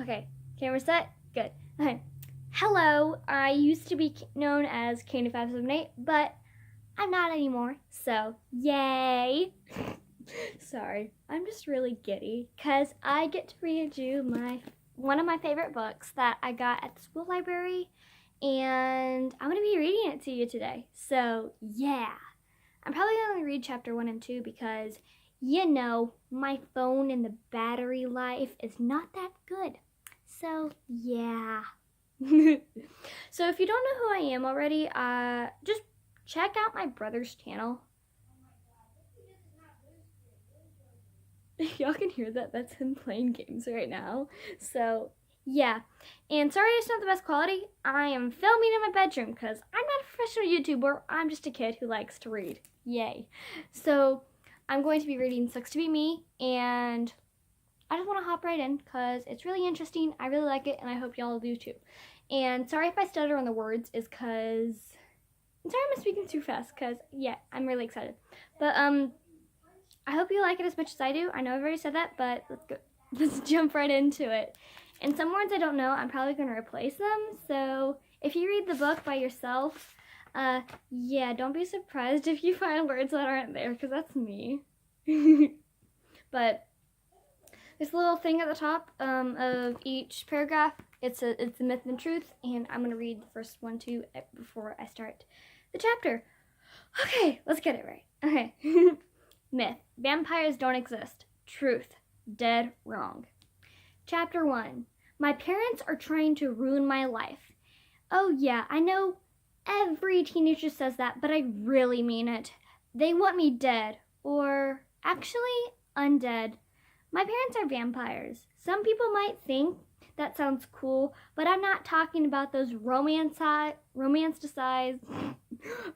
Okay, camera set. Good. Okay. Hello, I used to be known as Candy578, but I'm not anymore, so yay! Sorry, I'm just really giddy because I get to read you one of my favorite books that I got at the school library, and I'm going to be reading it to you today. So yeah, I'm probably going to read chapter 1 and 2 because, my phone and the battery life is not that good. So yeah. So if you don't know who I am already, just check out my brother's channel. Y'all can hear that. That's him playing games right now. So yeah. And sorry it's not the best quality. I am filming in my bedroom because I'm not a professional YouTuber. I'm just a kid who likes to read. Yay. So I'm going to be reading Sucks to Be Me, and I just want to hop right in because it's really interesting. I really like it, and I hope y'all do too. And sorry if I stutter on the words, is because I'm sorry I'm speaking too fast because, yeah, I'm really excited. But I hope you like it as much as I do. I know I've already said that, but let's jump right into it. And some words I don't know, I'm probably going to replace them. So if you read the book by yourself, yeah, don't be surprised if you find words that aren't there because that's me. But this little thing at the top of each paragraph, it's the myth and truth, and I'm going to read the first one too before I start the chapter. Okay, let's get it right. Okay. Myth: vampires don't exist. Truth: dead wrong. Chapter 1. My parents are trying to ruin my life. Oh yeah, I know every teenager says that, but I really mean it. They want me dead, or actually undead. My parents are vampires. Some people might think that sounds cool, but I'm not talking about those romanticized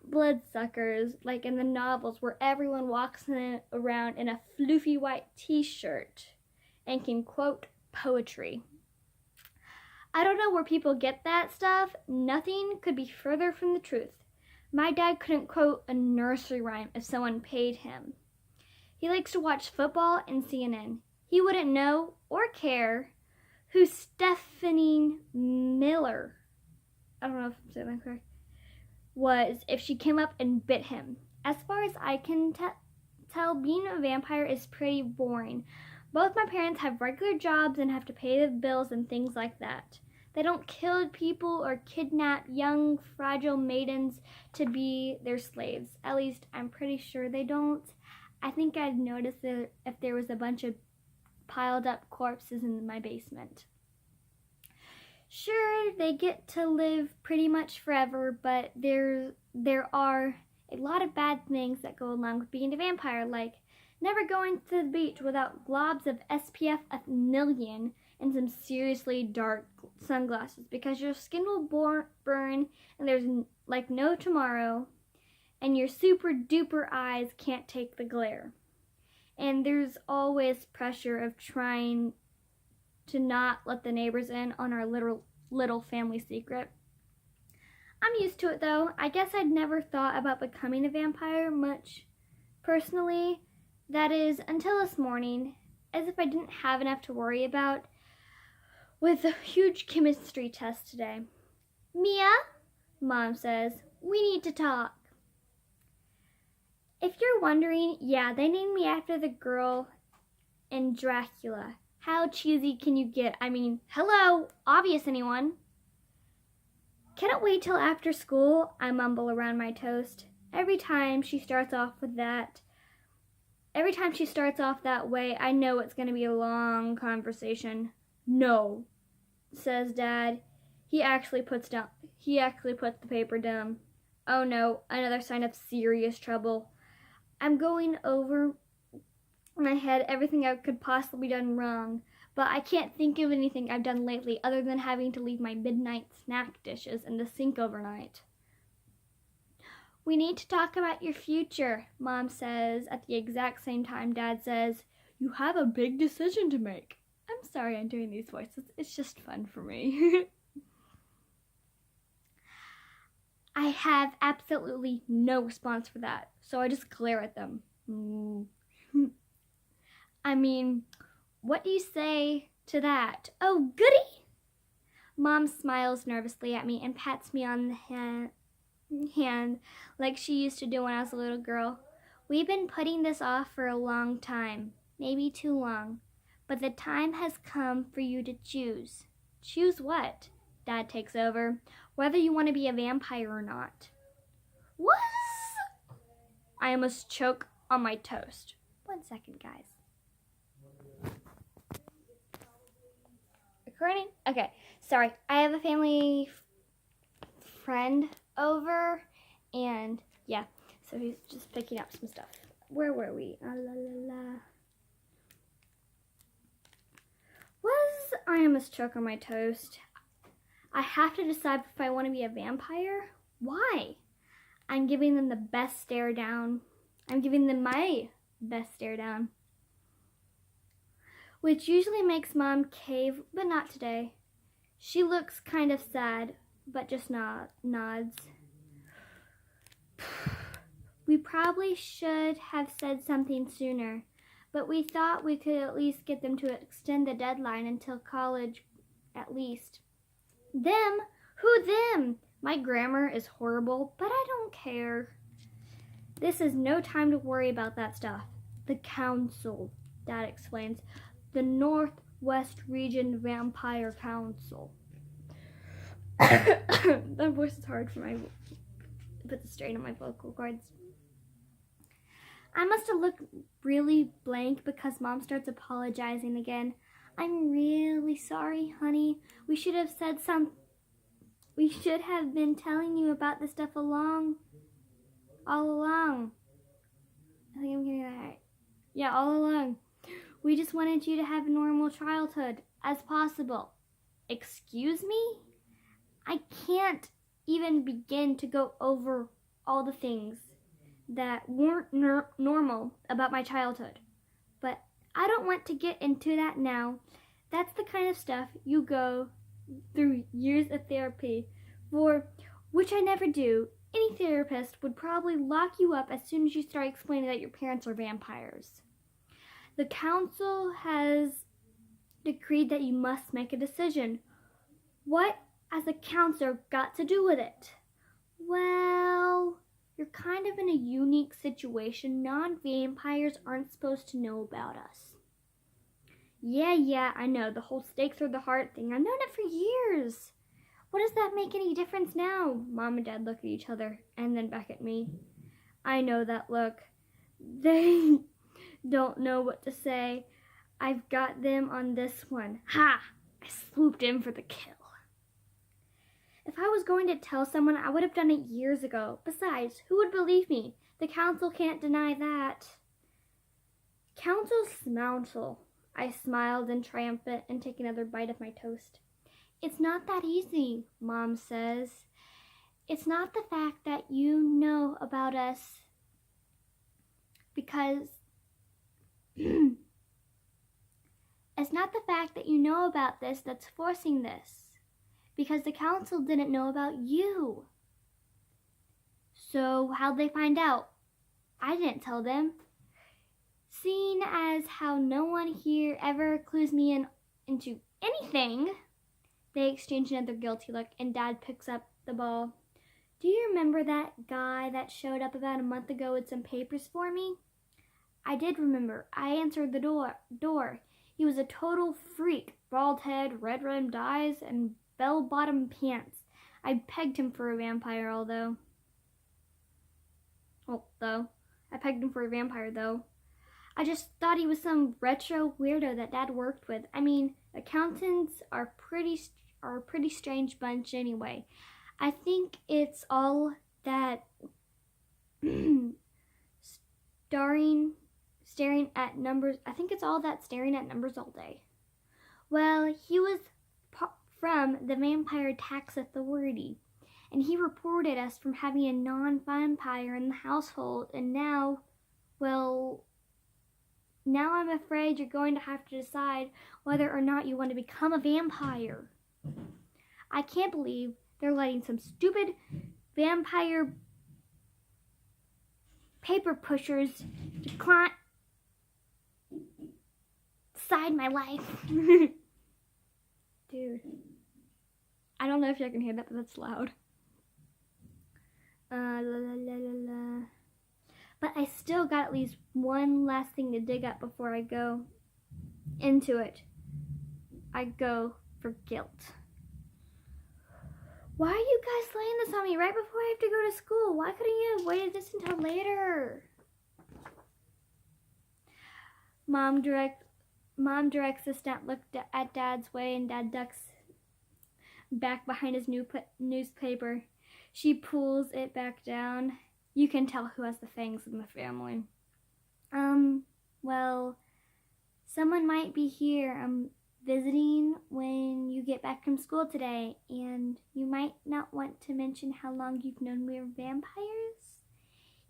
bloodsuckers like in the novels where everyone walks around in a floofy white t-shirt and can quote poetry. I don't know where people get that stuff. Nothing could be further from the truth. My dad couldn't quote a nursery rhyme if someone paid him. He likes to watch football and CNN. He wouldn't know or care who Stephanie Miller, I don't know if I'm saying that correct, was if she came up and bit him. As far as I can tell, being a vampire is pretty boring. Both my parents have regular jobs and have to pay the bills and things like that. They don't kill people or kidnap young, fragile maidens to be their slaves. At least I'm pretty sure they don't. I think I'd notice it if there was a bunch of piled up corpses in my basement. Sure, they get to live pretty much forever, but there are a lot of bad things that go along with being a vampire, like never going to the beach without globs of SPF 1,000,000 and some seriously dark sunglasses because your skin will burn and there's like no tomorrow, and your super duper eyes can't take the glare. And there's always pressure of trying to not let the neighbors in on our little family secret. I'm used to it though. I guess I'd never thought about becoming a vampire much personally. That is, until this morning, as if I didn't have enough to worry about with a huge chemistry test today. Mia, Mom says, we need to talk. If you're wondering, yeah, they named me after the girl in Dracula. How cheesy can you get? I mean, hello, obvious anyone? Cannot wait till after school, I mumble around my toast. Every time she starts off that way, I know it's going to be a long conversation. No, says Dad. He actually puts the paper down. Oh no, another sign of serious trouble. I'm going over my head everything I could possibly done wrong, but I can't think of anything I've done lately other than having to leave my midnight snack dishes in the sink overnight. We need to talk about your future, Mom says at the exact same time Dad says, you have a big decision to make. I'm sorry I'm doing these voices. It's just fun for me. I have absolutely no response for that, so I just glare at them. I mean, what do you say to that. Oh, goody! Mom smiles nervously at me and pats me on the hand like she used to do when I was a little girl. We've been putting this off for a long time, maybe too long, but the time has come for you to choose. Choose what? Dad takes over. Whether you want to be a vampire or not. What? I almost choke on my toast. 1 second, guys. Recording? Okay, sorry. I have a family friend over, and yeah, so he's just picking up some stuff. Where were we? I almost choke on my toast. I have to decide if I want to be a vampire. Why? I'm giving them the best stare down. I'm giving them my best stare down. Which usually makes Mom cave, but not today. She looks kind of sad, but just nods. We probably should have said something sooner, but we thought we could at least get them to extend the deadline until college, at least. Them? Who them? My grammar is horrible, but I don't care. This is no time to worry about that stuff. The council, Dad explains. The Northwest Region Vampire Council. That voice is hard for my... Put the strain on my vocal cords. I must have looked really blank because Mom starts apologizing again. I'm really sorry, honey. We should have been telling you about this stuff all along. I think I'm getting that right. Yeah, all along. We just wanted you to have a normal childhood as possible. Excuse me? I can't even begin to go over all the things that weren't normal about my childhood. But I don't want to get into that now. That's the kind of stuff you go through years of therapy for, which I never do. Any therapist would probably lock you up as soon as you start explaining that your parents are vampires. The council has decreed that you must make a decision. What has the council got to do with it? Well, you're kind of in a unique situation. Non-vampires aren't supposed to know about us. Yeah, I know. The whole stakes through the heart thing. I've known it for years. What does that make any difference now? Mom and Dad look at each other and then back at me. I know that look. They don't know what to say. I've got them on this one. Ha! I swooped in for the kill. If I was going to tell someone, I would have done it years ago. Besides, who would believe me? The council can't deny that. Council smouncle. I smiled in triumphant and take another bite of my toast. It's not that easy, Mom says. It's not the fact that you know about us because... It's not the fact that you know about this that's forcing this. Because the council didn't know about you. So how'd they find out? I didn't tell them. Seeing as how no one here ever clues me into anything, they exchange another guilty look and Dad picks up the ball. Do you remember that guy that showed up about a month ago with some papers for me? I did remember. I answered the door. He was a total freak. Bald head, red-rimmed eyes, and bell-bottom pants. I pegged him for a vampire, I pegged him for a vampire, though. I just thought he was some retro weirdo that Dad worked with. I mean, accountants are a pretty strange bunch anyway. I think it's all that staring at numbers. I think it's all that staring at numbers all day. Well, he was from the Vampire Tax Authority, and he reported us from having a non-vampire in the household, and now I'm afraid you're going to have to decide whether or not you want to become a vampire. I can't believe they're letting some stupid vampire paper pushers decide my life. Dude. I don't know if you can hear that, but that's loud. La, la, la, la, la. But I still got at least one last thing to dig up before I go into it. I go for guilt. Why are you guys laying this on me right before I have to go to school? Why couldn't you have waited this until later? Mom directs the stamp look at Dad's way, and Dad ducks back behind his newspaper. She pulls it back down. You can tell who has the fangs in the family. Well, someone might be here. I'm visiting when you get back from school today, and you might not want to mention how long you've known we were vampires.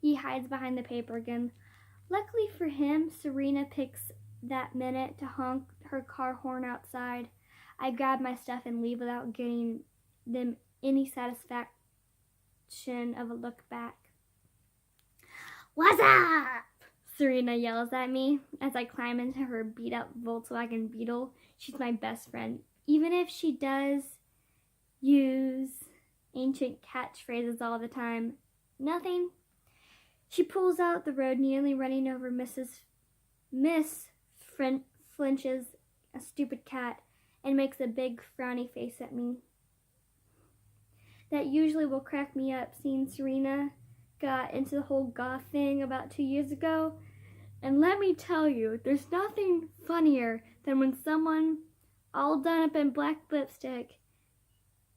He hides behind the paper again. Luckily for him, Serena picks that minute to honk her car horn outside. I grab my stuff and leave without getting them any satisfaction of a look back. What's up? Serena yells at me as I climb into her beat-up Volkswagen Beetle. She's my best friend, even if she does use ancient catchphrases all the time. Nothing. She pulls out the road, nearly running over Miss flinches, a stupid cat, and makes a big frowny face at me. That usually will crack me up, seeing Serena got into the whole goth thing about 2 years ago. And let me tell you, there's nothing funnier than when someone all done up in black lipstick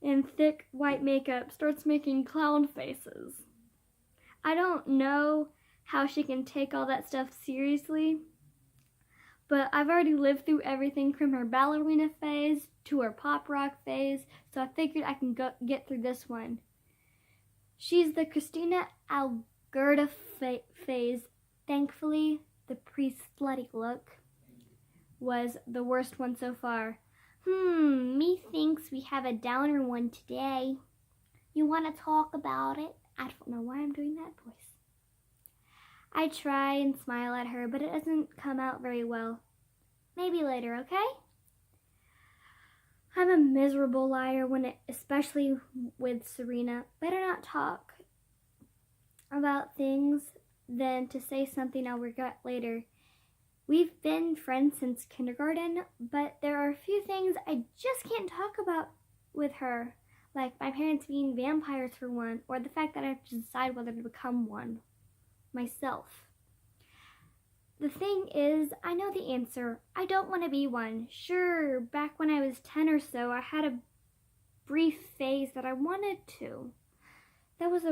and thick white makeup starts making clown faces. I don't know how she can take all that stuff seriously, but I've already lived through everything from her ballerina phase to her pop rock phase, so I figured I can get through this one. She's the Christina Algerta phase. Thankfully, the pre-slutty look was the worst one so far. Methinks we have a downer one today. You want to talk about it? I don't know why I'm doing that voice. I try and smile at her, but it doesn't come out very well. Maybe later, okay? I'm a miserable liar especially with Serena. Better not talk about things than to say something I'll regret later. We've been friends since kindergarten, but there are a few things I just can't talk about with her, like my parents being vampires for one, or the fact that I have to decide whether to become one myself. The thing is, I know the answer. I don't want to be one. Sure, back when I was 10 or so, I had a brief phase that I wanted to. That was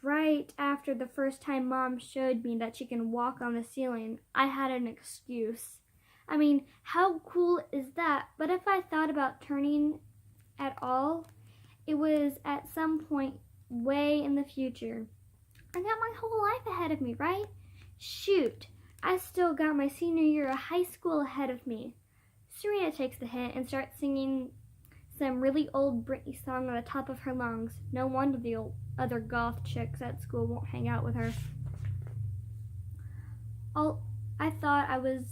right after the first time Mom showed me that she can walk on the ceiling. I had an excuse. I mean, how cool is that? But if I thought about turning at all, it was at some point way in the future. I got my whole life ahead of me, right? Shoot, I still got my senior year of high school ahead of me. Serena takes the hint and starts singing some really old Britney song on the top of her lungs. No wonder the other goth chicks at school won't hang out with her. I thought I was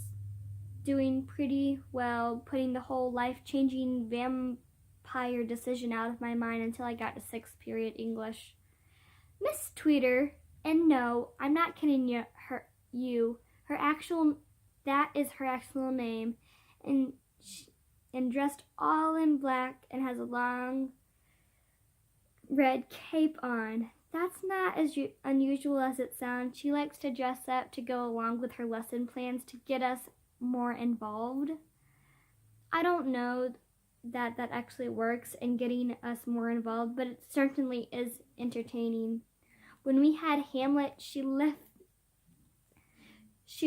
doing pretty well putting the whole life-changing vampire decision out of my mind until I got to 6th period English. Miss Tweeter, and no, I'm not kidding you, that is her actual name, and dressed all in black and has a long red cape on. That's not as unusual as it sounds. She likes to dress up to go along with her lesson plans to get us more involved. I don't know that actually works in getting us more involved, but it certainly is entertaining. When we had Hamlet, she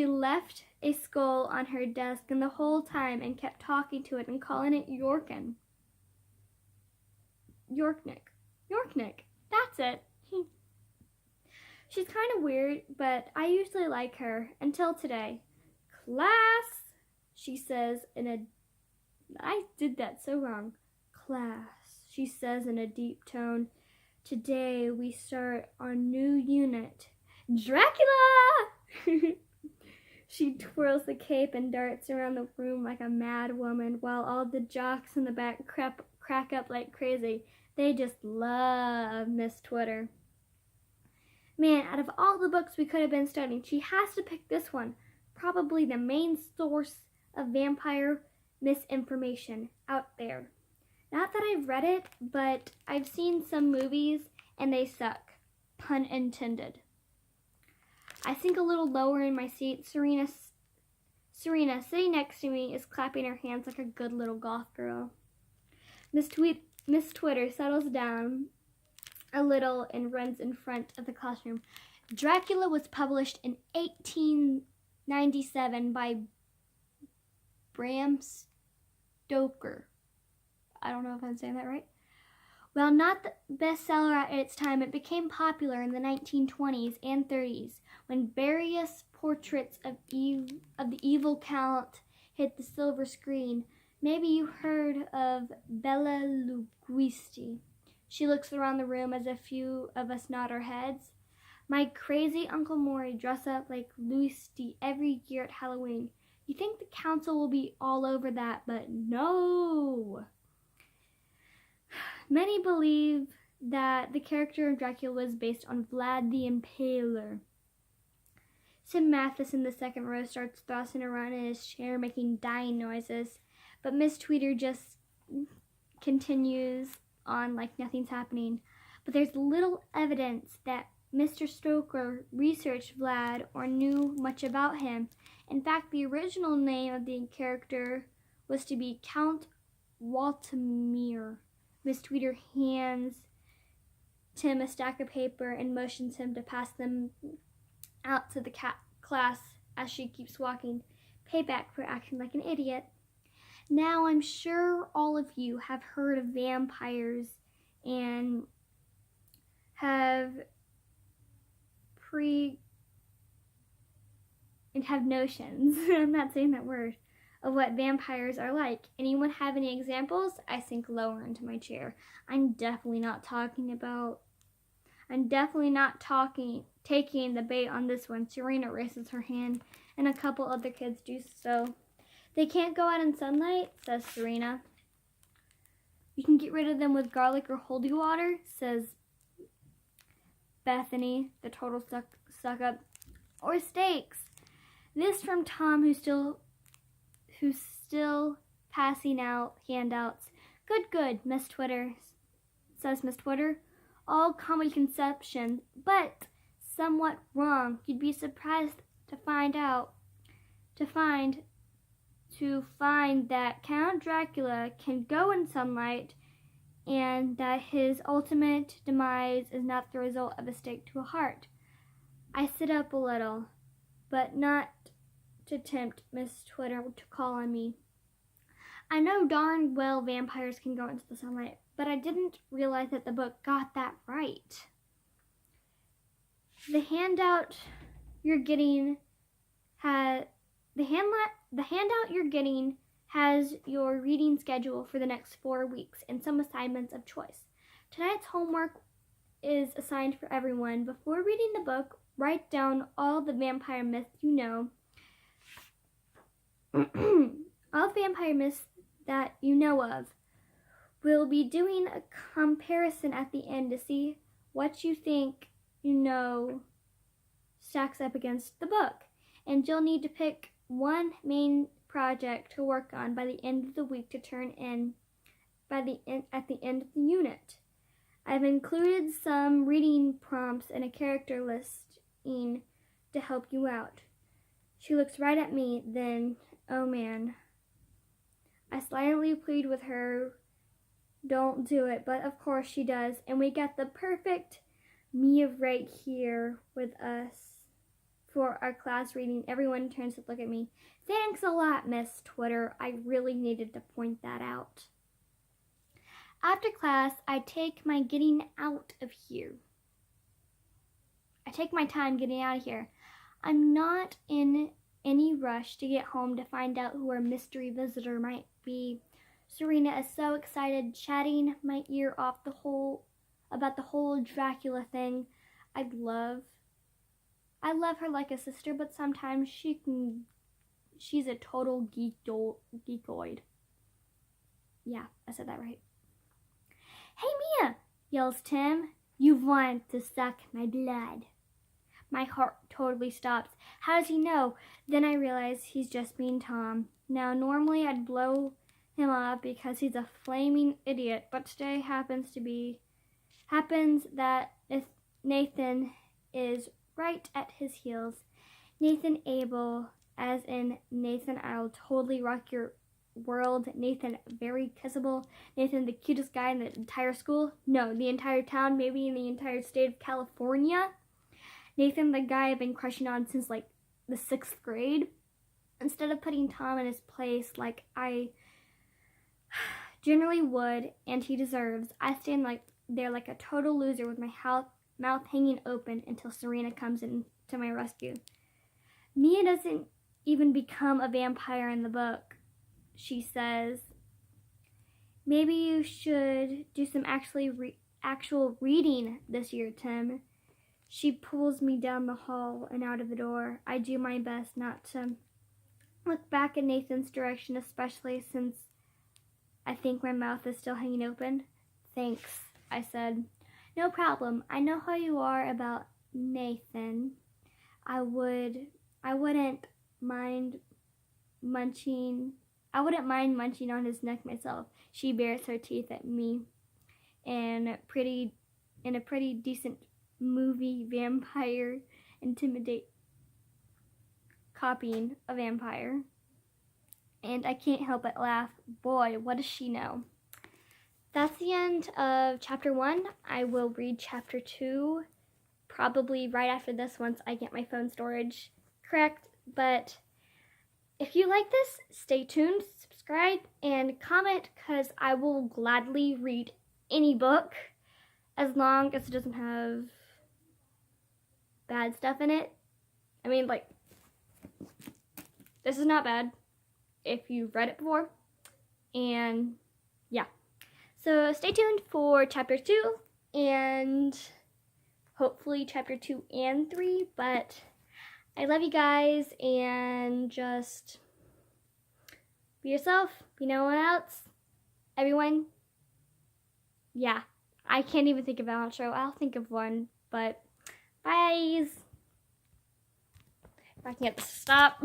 left a skull on her desk and the whole time and kept talking to it and calling it Yorknick. That's it. She's kind of weird, but I usually like her until today. Class, she says I did that so wrong. Class, she says in a deep tone. Today we start our new unit, Dracula! She twirls the cape and darts around the room like a mad woman, while all the jocks in the back crack up like crazy. They just love Miss Twitter. Man, out of all the books we could have been studying, she has to pick this one. Probably the main source of vampire misinformation out there. Not that I've read it, but I've seen some movies and they suck. Pun intended. I sink a little lower in my seat. Serena, sitting next to me, is clapping her hands like a good little goth girl. Miss Twitter settles down a little and runs in front of the classroom. Dracula was published in 1897 by Bram Stoker. I don't know if I'm saying that right. While not the bestseller at its time, it became popular in the 1920s and 30s when various portraits of the evil count hit the silver screen. Maybe you heard of Bela Lugosi. She looks around the room as a few of us nod our heads. My crazy Uncle Maury dress up like Lugosi every year at Halloween. You think the council will be all over that, but no. Many believe that the character of Dracula was based on Vlad the Impaler. Tim Mathis in the second row starts tossing around in his chair, making dying noises, but Miss Tweeter just continues on like nothing's happening. But there's little evidence that Mr. Stoker researched Vlad or knew much about him. In fact, the original name of the character was to be Count Waltemir. Miss Tweeter hands Tim a stack of paper and motions him to pass them out to the class as she keeps walking. Payback for acting like an idiot. Now, I'm sure all of you have heard of vampires and have notions, I'm not saying that word, of what vampires are like. Anyone have any examples? I sink lower into my chair. I'm definitely not taking the bait on this one. Serena raises her hand, and a couple other kids do so. They can't go out in sunlight, says Serena. You can get rid of them with garlic or holy water, says Bethany, the total suck up. Or steaks. This from Tom, who's still passing out handouts. Good, Miss Twitter, says Miss Twitter. All common conception, but somewhat wrong. You'd be surprised to find that Count Dracula can go in sunlight and that his ultimate demise is not the result of a stake to a heart. I sit up a little, but not to tempt Miss Twitter to call on me. I know darn well vampires can go into the sunlight, but I didn't realize that the book got that right. The handout you're getting has your reading schedule for the next 4 weeks and some assignments of choice. Tonight's homework is assigned for everyone. Before reading the book, write down all the vampire myths you know. All vampire myths that you know of. We'll be doing a comparison at the end to see what you think you know stacks up against the book. And you'll need to pick one main project to work on by the end of the week to turn in at the end of the unit. I've included some reading prompts and a character listing to help you out. She looks right at me, then, oh man. I slightly plead with her, don't do it, but of course she does, and we get the perfect Mia right here with us for our class reading. Everyone turns to look at me. Thanks a lot, Miss Twitter. I really needed to point that out. After class, I take my time getting out of here. I'm not in any rush to get home to find out who our mystery visitor might be. Serena is so excited, chatting my ear off about the whole Dracula thing. I'd love I love her like a sister, but sometimes she's a total geekoid. Yeah, I said that right. Hey, Mia, yells Tim. You want to suck my blood. My heart totally stops. How does he know? Then I realize he's just being Tom. Now, normally I'd blow him off because he's a flaming idiot, but today happens that if Nathan is right at his heels. Nathan Abel, as in Nathan, I'll totally rock your world. Nathan, very kissable. Nathan, the cutest guy in the entire school. No, the entire town, maybe in the entire state of California. Nathan, the guy I've been crushing on since like the 6th grade. Instead of putting Tom in his place like I generally would, and he deserves, I stand there like a total loser with my mouth hanging open until Serena comes in to my rescue. Mia doesn't even become a vampire in the book. She says, maybe you should do some actual reading this year, Tim. She pulls me down the hall and out of the door. I do my best not to look back in Nathan's direction, especially since I think my mouth is still hanging open. Thanks, I said. No problem. I know how you are about Nathan. I wouldn't mind munching on his neck myself. She bares her teeth at me in a pretty decent movie vampire intimidate copying a vampire. And I can't help but laugh. Boy, what does she know? That's the end of chapter 1. I will read chapter 2 probably right after this once I get my phone storage correct. But if you like this, stay tuned, subscribe, and comment, because I will gladly read any book as long as it doesn't have bad stuff in it. I mean, like, this is not bad if you've read it before. And yeah. So stay tuned for chapter 2 and hopefully chapter 2 and 3. But I love you guys, and just be yourself, be no one else. Everyone. Yeah. I can't even think of an outro. I'll think of one, but bye. If I can get this to stop.